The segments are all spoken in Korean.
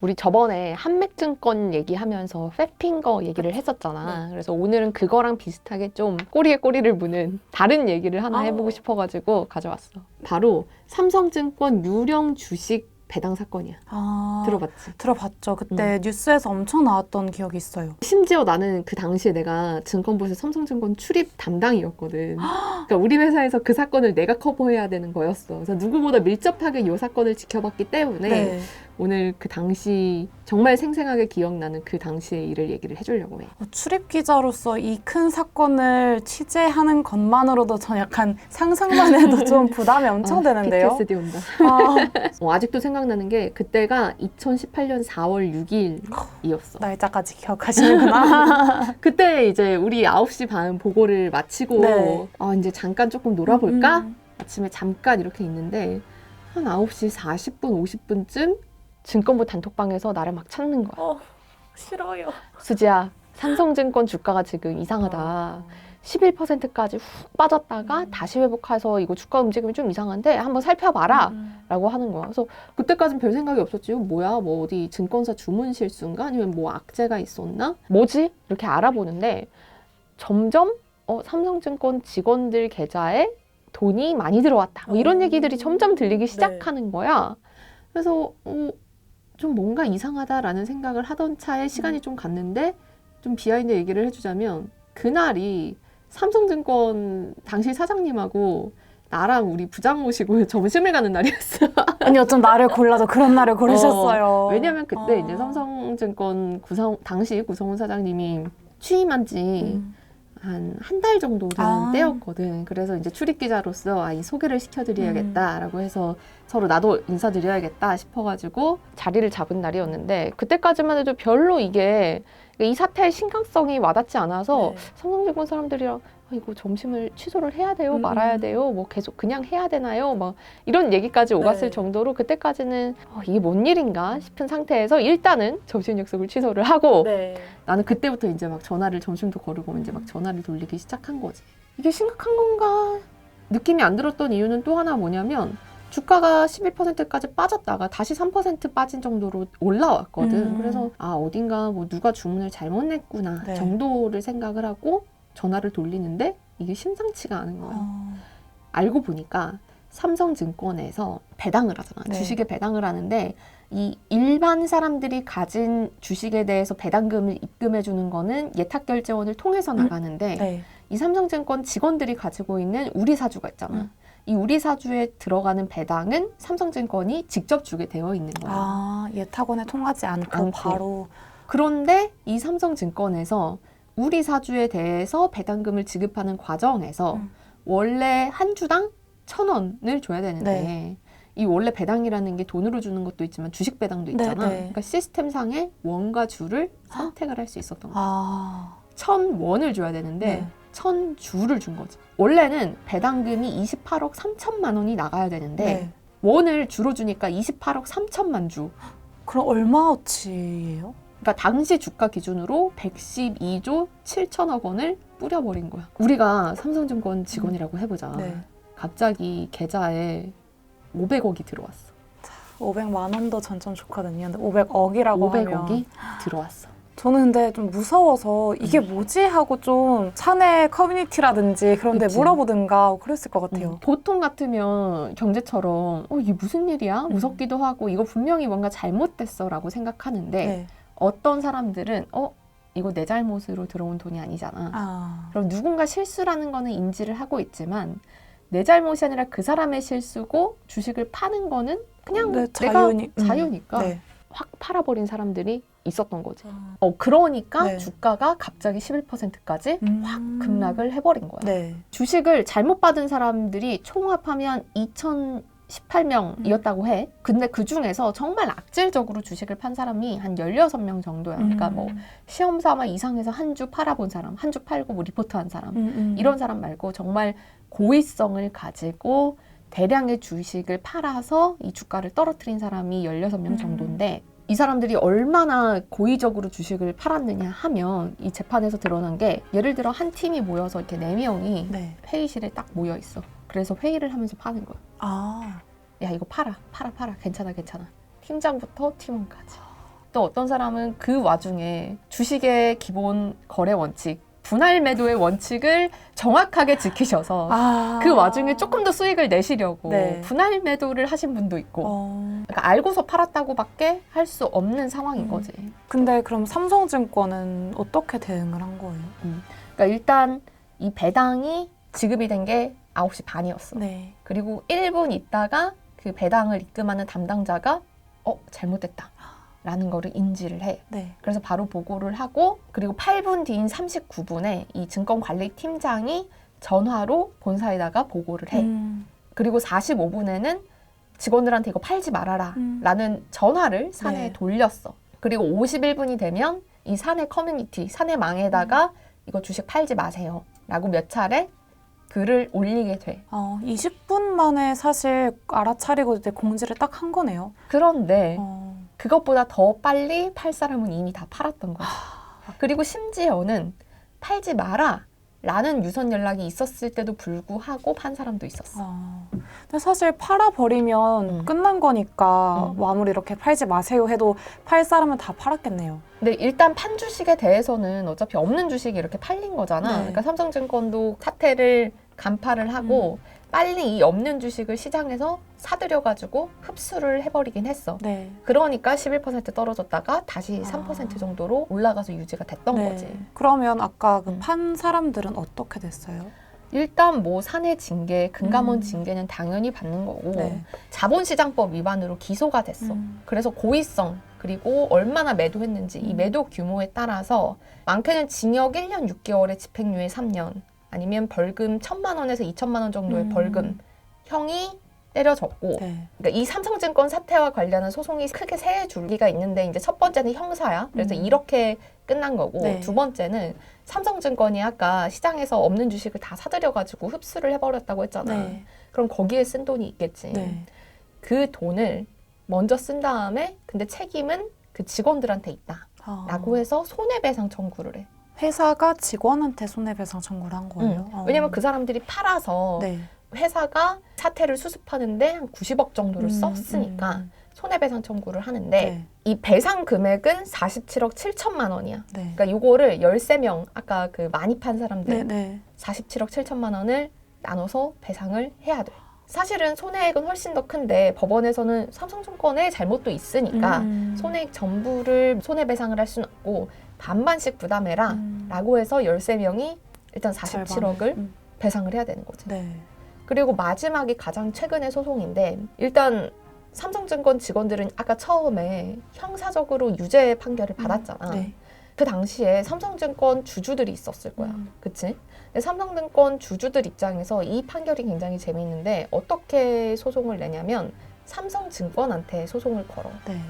우리 저번에 한맥증권 얘기하면서 팻핑거 얘기를 했었잖아. 그래서 오늘은 그거랑 비슷하게 좀 꼬리에 꼬리를 무는 다른 얘기를 하나 해보고 싶어가지고 가져왔어. 바로 삼성증권 유령 주식 배당 사건이야. 들어봤지? 들어봤죠. 그때 뉴스에서 엄청 나왔던 기억이 있어요. 심지어 나는 그 당시에 내가 증권부에서 삼성증권 출입 담당이었거든. 그러니까 우리 회사에서 그 사건을 내가 커버해야 되는 거였어. 그래서 누구보다 밀접하게 이 사건을 지켜봤기 때문에 오늘 그 당시 정말 생생하게 기억나는 그 당시의 일을 얘기를 해주려고 해. 출입 기자로서 이 큰 사건을 취재하는 것만으로도 전 약간 상상만 해도 좀 부담이 엄청 되는데요. PTSD 온다. 아직도 생각나는 게 그때가 2018년 4월 6일이었어. 날짜까지 기억하시는구나. 그때 이제 우리 9시 반 보고를 마치고 이제 잠깐 조금 놀아볼까? 아침에 잠깐 이렇게 있는데 한 9시 40분, 50분쯤 증권부 단톡방에서 나를 막 찾는 거야. 싫어요. 수지야, 삼성증권 주가가 지금 이상하다. 11%까지 훅 빠졌다가 다시 회복해서 이거 주가 움직임이 좀 이상한데 한번 살펴봐라 라고 하는 거야. 그래서 그때까지는 별 생각이 없었지. 뭐야, 뭐 어디 증권사 주문 실수인가? 아니면 뭐 악재가 있었나? 뭐지? 이렇게 알아보는데 점점 삼성증권 직원들 계좌에 돈이 많이 들어왔다. 뭐 이런 얘기들이 점점 들리기 시작하는 거야. 그래서 좀 뭔가 이상하다라는 생각을 하던 차에 시간이 좀 갔는데 좀 비하인드 얘기를 해주자면 그날이 삼성증권 당시 사장님하고 나랑 우리 부장 모시고 점심을 가는 날이었어. 아니 어쩜 나를 골라도 그런 날을 고르셨어요. 왜냐면 그때 이제 삼성증권 당시 구성훈 사장님이 취임한 지 한 달 정도 되는 때였거든. 그래서 이제 출입기자로서 이 소개를 시켜드려야겠다라고 해서 서로 나도 인사드려야겠다 싶어가지고 자리를 잡은 날이었는데 그때까지만 해도 별로 이 사태의 심각성이 와닿지 않아서 삼성증권 사람들이랑 이거 점심을 취소를 해야 돼요? 말아야 돼요? 뭐 계속 그냥 해야 되나요? 막 이런 얘기까지 오갔을 정도로 그때까지는 이게 뭔 일인가 싶은 상태에서 일단은 점심 약속을 취소를 하고 나는 그때부터 이제 막 전화를 점심도 거르고 이제 막 전화를 돌리기 시작한 거지. 이게 심각한 건가? 느낌이 안 들었던 이유는 또 하나 뭐냐면 주가가 11%까지 빠졌다가 다시 3% 빠진 정도로 올라왔거든. 그래서 어딘가 뭐 누가 주문을 잘못 냈구나 정도를 생각을 하고 전화를 돌리는데 이게 심상치가 않은 거예요. 알고 보니까 삼성증권에서 배당을 하잖아. 주식에 배당을 하는데 이 일반 사람들이 가진 주식에 대해서 배당금을 입금해 주는 거는 예탁결제원을 통해서 나가는데 이 삼성증권 직원들이 가지고 있는 우리사주가 있잖아. 이 우리사주에 들어가는 배당은 삼성증권이 직접 주게 되어 있는 거야. 예탁원에 통하지 않고 바로. 그런데 이 삼성증권에서 우리사주에 대해서 배당금을 지급하는 과정에서 원래 한 주당 1,000원을 줘야 되는데 이 원래 배당이라는 게 돈으로 주는 것도 있지만 주식 배당도 있잖아. 그러니까 시스템상에 원과 주를 선택을 할 수 있었던 거야. 1,000원을 줘야 되는데 1,000주를 준 거지. 원래는 배당금이 28억 3천만 원이 나가야 되는데 원을 주로 주니까 28억 3천만 주. 그럼 얼마어치예요? 그러니까 당시 주가 기준으로 112조 7천억 원을 뿌려버린 거야. 우리가 삼성증권 직원이라고 해보자. 갑자기 계좌에 500억이 들어왔어. 500만 원도 전점 좋거든요. 근데 500억이라고 500억이 들어왔어. 저는 근데 좀 무서워서 이게 뭐지 하고 좀 사내 커뮤니티라든지 그런 데 물어보든가 그랬을 것 같아요. 보통 같으면 경제처럼 이게 무슨 일이야? 무섭기도 하고 이거 분명히 뭔가 잘못됐어 라고 생각하는데 어떤 사람들은 이거 내 잘못으로 들어온 돈이 아니잖아. 그럼 누군가 실수라는 거는 인지를 하고 있지만 내 잘못이 아니라 그 사람의 실수고 주식을 파는 거는 그냥 내가 자유니까 확 팔아버린 사람들이 있었던 거지. 그러니까 주가가 갑자기 11%까지 확 급락을 해버린 거야. 주식을 잘못 받은 사람들이 총합하면 2,018명이었다고 해. 근데 그 중에서 정말 악질적으로 주식을 판 사람이 한 16명 정도야. 그러니까 뭐 시험 삼아 이상해서 한 주 팔아본 사람, 한 주 팔고 뭐 리포트한 사람 이런 사람 말고 정말 고의성을 가지고 대량의 주식을 팔아서 이 주가를 떨어뜨린 사람이 16명 정도인데 이 사람들이 얼마나 고의적으로 주식을 팔았느냐 하면 이 재판에서 드러난 게 예를 들어 한 팀이 모여서 이렇게 4명이 회의실에 딱 모여 있어. 그래서 회의를 하면서 파는 거야. 야 이거 팔아 괜찮아. 팀장부터 팀원까지. 또 어떤 사람은 그 와중에 주식의 기본 거래 원칙, 분할 매도의 원칙을 정확하게 지키셔서 그 와중에 조금 더 수익을 내시려고 네. 분할 매도를 하신 분도 있고 그러니까 알고서 팔았다고밖에 할 수 없는 상황인 거지. 근데 그럼 삼성증권은 어떻게 대응을 한 거예요? 그러니까 일단 이 배당이 지급이 된 게 9시 반이었어. 네. 그리고 1분 있다가 그 배당을 입금하는 담당자가 잘못됐다 라는 거를 인지를 해. 네. 그래서 바로 보고를 하고 그리고 8분 뒤인 39분에 이 증권관리팀장이 전화로 본사에다가 보고를 해. 그리고 45분에는 직원들한테 이거 팔지 말아라 라는 전화를 사내에 네. 돌렸어. 그리고 51분이 되면 이 사내 커뮤니티, 사내망에다가 이거 주식 팔지 마세요 라고 몇 차례 글을 올리게 돼. 20분 만에 사실 알아차리고 이제 공지를 딱 한 거네요. 그런데 그것보다 더 빨리 팔 사람은 이미 다 팔았던 거지. 그리고 심지어는 팔지 마라 라는 유선 연락이 있었을 때도 불구하고 판 사람도 있었어. 근데 사실 팔아버리면 끝난 거니까 뭐 아무리 이렇게 팔지 마세요 해도 팔 사람은 다 팔았겠네요. 근데 일단 판 주식에 대해서는 어차피 없는 주식이 이렇게 팔린 거잖아. 네. 그러니까 삼성증권도 사태를 간파를 하고 빨리 이 없는 주식을 시장에서 사들여가지고 흡수를 해버리긴 했어. 네. 그러니까 11% 떨어졌다가 다시 3% 정도로 올라가서 유지가 됐던 거지. 그러면 아까 그 판 사람들은 어떻게 됐어요? 일단 뭐 사내 징계, 금감원 징계는 당연히 받는 거고 네. 자본시장법 위반으로 기소가 됐어. 그래서 고의성 그리고 얼마나 매도했는지 이 매도 규모에 따라서 많게는 징역 1년 6개월에 집행유예 3년 아니면 벌금 1,000만 원에서 2,000만 원 정도의 벌금 형이 때려졌고 네. 그러니까 이 삼성증권 사태와 관련한 소송이 크게 세 줄기가 있는데 이제 첫 번째는 형사야. 그래서 이렇게 끝난 거고 네. 두 번째는 삼성증권이 아까 시장에서 없는 주식을 다 사들여가지고 흡수를 해버렸다고 했잖아. 네. 그럼 거기에 쓴 돈이 있겠지. 네. 그 돈을 먼저 쓴 다음에 근데 책임은 그 직원들한테 있다라고 해서 손해배상 청구를 해. 회사가 직원한테 손해배상 청구를 한 거예요? 왜냐면 그 사람들이 팔아서 네. 회사가 사태를 수습하는데 한 90억 정도를 썼으니까 손해배상 청구를 하는데 네. 이 배상 금액은 47억 7천만 원이야. 네. 그러니까 이거를 13명 아까 그 많이 판 사람들 네. 네. 47억 7천만 원을 나눠서 배상을 해야 돼. 사실은 손해액은 훨씬 더 큰데 법원에서는 삼성증권의 잘못도 있으니까 손해액 전부를 손해배상을 할 수는 없고 반반씩 부담해라 라고 해서 13명이 일단 47억을 배상을 해야 되는 거지. 네. 그리고 마지막이 가장 최근의 소송인데 일단 삼성증권 직원들은 아까 처음에 형사적으로 유죄 판결을 받았잖아. 네. 그 당시에 삼성증권 주주들이 있었을 거야. 그치? 근데 삼성증권 주주들 입장에서 이 판결이 굉장히 재미있는데 어떻게 소송을 내냐면 삼성증권한테 소송을 걸어. 네.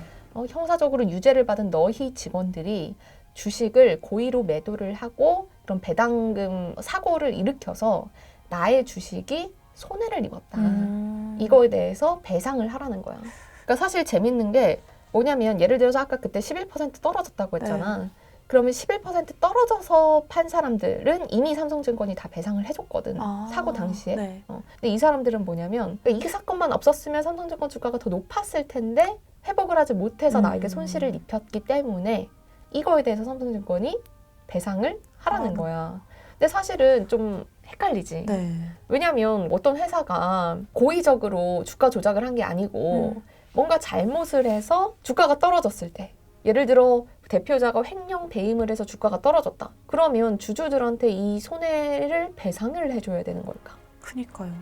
형사적으로 유죄를 받은 너희 직원들이 주식을 고의로 매도를 하고 그런 배당금 사고를 일으켜서 나의 주식이 손해를 입었다. 이거에 대해서 배상을 하라는 거야. 그러니까 사실 재밌는 게 뭐냐면 예를 들어서 아까 그때 11% 떨어졌다고 했잖아. 네. 그러면 11% 떨어져서 판 사람들은 이미 삼성증권이 다 배상을 해줬거든. 사고 당시에. 네. 근데 이 사람들은 뭐냐면 그러니까 이 사건만 없었으면 삼성증권 주가가 더 높았을 텐데 회복을 하지 못해서 나에게 손실을 입혔기 때문에 이거에 대해서 삼성증권이 배상을 하라는 거야. 근데 사실은 좀 헷갈리지. 네. 왜냐하면 어떤 회사가 고의적으로 주가 조작을 한 게 아니고 뭔가 잘못을 해서 주가가 떨어졌을 때 예를 들어 대표자가 횡령 배임을 해서 주가가 떨어졌다. 그러면 주주들한테 이 손해를 배상을 해줘야 되는 걸까? 그니까요.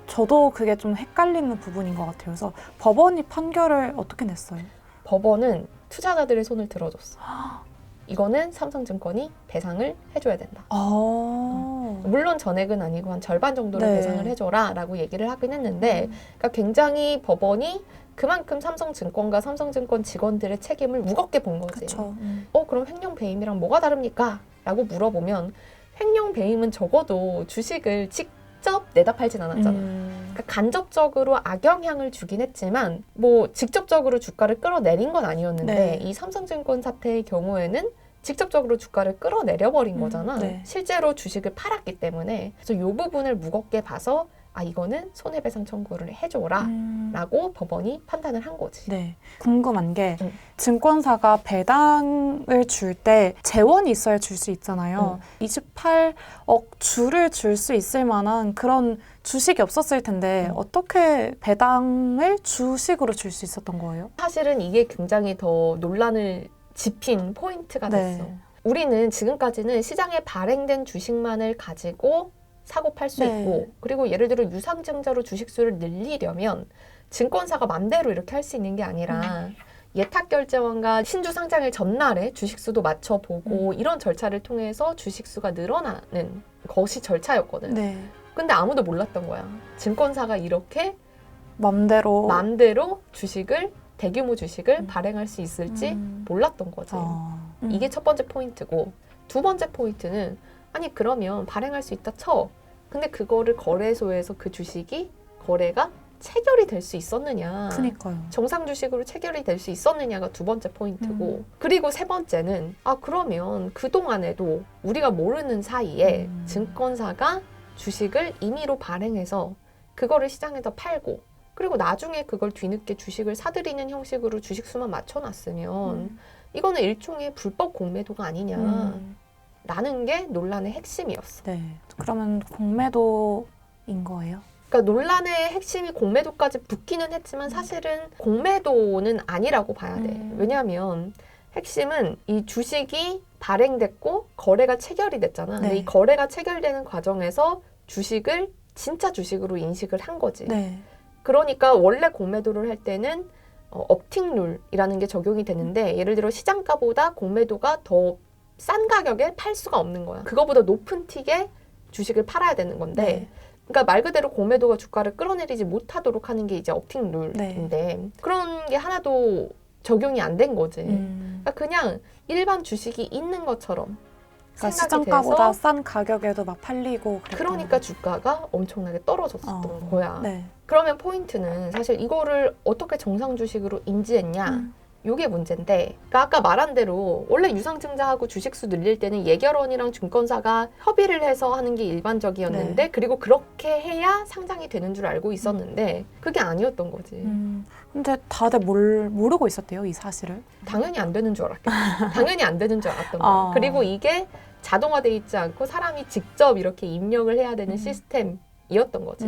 저도 그게 좀 헷갈리는 부분인 것 같아요. 그래서 법원이 판결을 어떻게 냈어요? 법원은 투자자들의 손을 들어줬어. 이거는 삼성증권이 배상을 해줘야 된다. 물론 전액은 아니고 한 절반 정도를 네. 배상을 해줘라 라고 얘기를 하긴 했는데 그러니까 굉장히 법원이 그만큼 삼성증권과 삼성증권 직원들의 책임을 무겁게 본 거지. 그쵸. 그럼 횡령 배임이랑 뭐가 다릅니까? 라고 물어보면 횡령 배임은 적어도 주식을 직접 내다 팔진 않았잖아. 그러니까 간접적으로 악영향을 주긴 했지만 뭐 직접적으로 주가를 끌어내린 건 아니었는데 네. 이 삼성증권 사태의 경우에는 직접적으로 주가를 끌어내려버린 거잖아. 네. 실제로 주식을 팔았기 때문에. 그래서 이 부분을 무겁게 봐서 아 이거는 손해배상 청구를 해줘라 라고 법원이 판단을 한 거지. 네. 궁금한 게 응. 증권사가 배당을 줄 때 재원이 있어야 줄 수 있잖아요. 28억 주를 줄 수 있을 만한 그런 주식이 없었을 텐데 어떻게 배당을 주식으로 줄 수 있었던 거예요? 사실은 이게 굉장히 더 논란을 짚인 포인트가 됐어. 네. 우리는 지금까지는 시장에 발행된 주식만을 가지고 사고 팔 수 네. 있고, 그리고 예를 들어 유상증자로 주식수를 늘리려면 증권사가 맘대로 이렇게 할 수 있는 게 아니라 예탁결제원과 신주 상장일 전날에 주식수도 맞춰보고 이런 절차를 통해서 주식수가 늘어나는 것이 절차였거든. 네. 근데 아무도 몰랐던 거야. 증권사가 이렇게 맘대로 주식을, 대규모 주식을 발행할 수 있을지 몰랐던 거지. 이게 첫 번째 포인트고, 두 번째 포인트는 아니 그러면 발행할 수 있다 쳐. 근데 그거를 거래소에서 그 주식이 거래가 체결이 될 수 있었느냐. 그니까요. 정상 주식으로 체결이 될 수 있었느냐가 두 번째 포인트고, 그리고 세 번째는 아 그러면 그동안에도 우리가 모르는 사이에 증권사가 주식을 임의로 발행해서 그거를 시장에서 팔고, 그리고 나중에 그걸 뒤늦게 주식을 사들이는 형식으로 주식수만 맞춰놨으면 이거는 일종의 불법 공매도가 아니냐 라는 게 논란의 핵심이었어. 네. 그러면 공매도인 거예요? 그러니까 논란의 핵심이 공매도까지 붙기는 했지만 사실은 공매도는 아니라고 봐야 돼. 왜냐하면 핵심은 이 주식이 발행됐고 거래가 체결이 됐잖아. 근데 이 거래가 체결되는 과정에서 주식을 진짜 주식으로 인식을 한 거지. 네. 그러니까 원래 공매도를 할 때는 업팅 룰이라는 게 적용이 되는데, 예를 들어 시장가보다 공매도가 더 싼 가격에 팔 수가 없는 거야. 그거보다 높은 틱에 주식을 팔아야 되는 건데, 그러니까 말 그대로 공매도가 주가를 끌어내리지 못하도록 하는 게 이제 업팅 룰인데 그런 게 하나도 적용이 안 된 거지. 그러니까 그냥 일반 주식이 있는 것처럼 그러니까 생각이 시장가보다 돼서, 싼 가격에도 막 팔리고 그러니까 주가가 엄청나게 떨어졌었던 거야. 네. 그러면 포인트는 사실 이거를 어떻게 정상 주식으로 인지했냐, 요게 문제인데, 그러니까 아까 말한 대로 원래 유상증자하고 주식수 늘릴 때는 예결원이랑 증권사가 협의를 해서 하는 게 일반적이었는데 그리고 그렇게 해야 상장이 되는 줄 알고 있었는데 그게 아니었던 거지. 근데 다들 모르고 있었대요, 이 사실을. 당연히 안 되는 줄 알았겠다. 당연히 안 되는 줄 알았던 거야. 그리고 이게 자동화돼 있지 않고 사람이 직접 이렇게 입력을 해야 되는 시스템이었던 거지.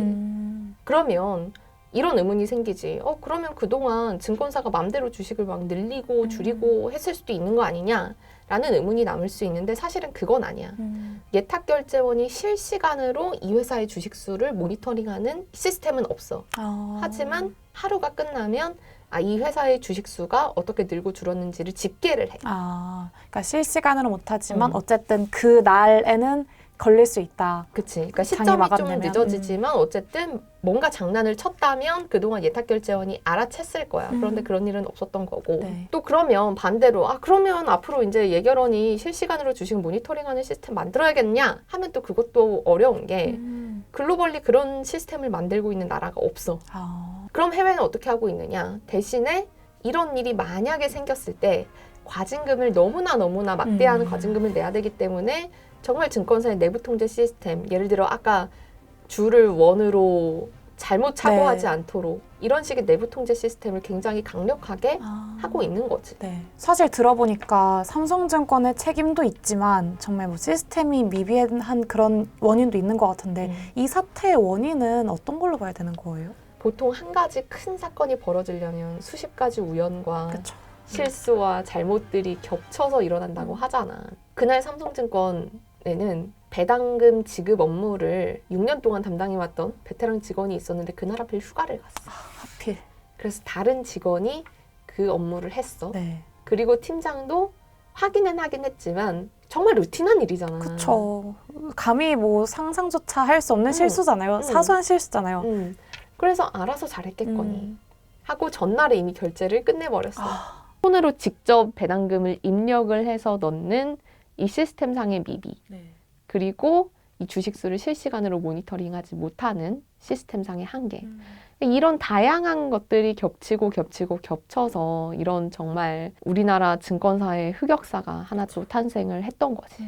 그러면 이런 의문이 생기지. 그러면 그동안 증권사가 맘대로 주식을 막 늘리고 줄이고 했을 수도 있는 거 아니냐? 라는 의문이 남을 수 있는데 사실은 그건 아니야. 예탁결제원이 실시간으로 이 회사의 주식수를 모니터링하는 시스템은 없어. 하지만 하루가 끝나면 이 회사의 주식수가 어떻게 늘고 줄었는지를 집계를 해. 그러니까 실시간으로 못하지만 어쨌든 그 날에는 걸릴 수 있다. 그치. 그러니까 장이 시점이 좀 마감되면. 늦어지지만 어쨌든 뭔가 장난을 쳤다면 그동안 예탁결제원이 알아챘을 거야. 그런데 그런 일은 없었던 거고. 또 그러면 반대로 그러면 앞으로 이제 예결원이 실시간으로 주식 모니터링하는 시스템 만들어야겠냐 하면 또 그것도 어려운 게 글로벌리 그런 시스템을 만들고 있는 나라가 없어. 그럼 해외는 어떻게 하고 있느냐. 대신에 이런 일이 만약에 생겼을 때 과징금을 너무나 막대한 과징금을 내야 되기 때문에 정말 증권사의 내부 통제 시스템, 예를 들어 아까 주를 원으로 잘못 착오하지 않도록 이런 식의 내부 통제 시스템을 굉장히 강력하게 하고 있는 거지. 사실 들어보니까 삼성증권의 책임도 있지만 정말 뭐 시스템이 미비한 그런 원인도 있는 것 같은데 이 사태의 원인은 어떤 걸로 봐야 되는 거예요? 보통 한 가지 큰 사건이 벌어지려면 수십 가지 우연과 실수와 잘못들이 겹쳐서 일어난다고 하잖아. 그날 삼성증권에는 배당금 지급 업무를 6년 동안 담당해왔던 베테랑 직원이 있었는데 그날 하필 휴가를 갔어. 하필. 그래서 다른 직원이 그 업무를 했어. 그리고 팀장도 확인은 하긴 했지만 정말 루틴한 일이잖아. 그쵸. 감히 뭐 상상조차 할 수 없는 실수잖아요. 사소한 실수잖아요. 그래서 알아서 잘했겠거니 하고 전날에 이미 결제를 끝내버렸어. 손으로 직접 배당금을 입력을 해서 넣는 이 시스템상의 미비. 그리고 이 주식수를 실시간으로 모니터링하지 못하는 시스템상의 한계. 이런 다양한 것들이 겹쳐서 이런 정말 우리나라 증권사의 흑역사가 하나 또 탄생을 했던 거지.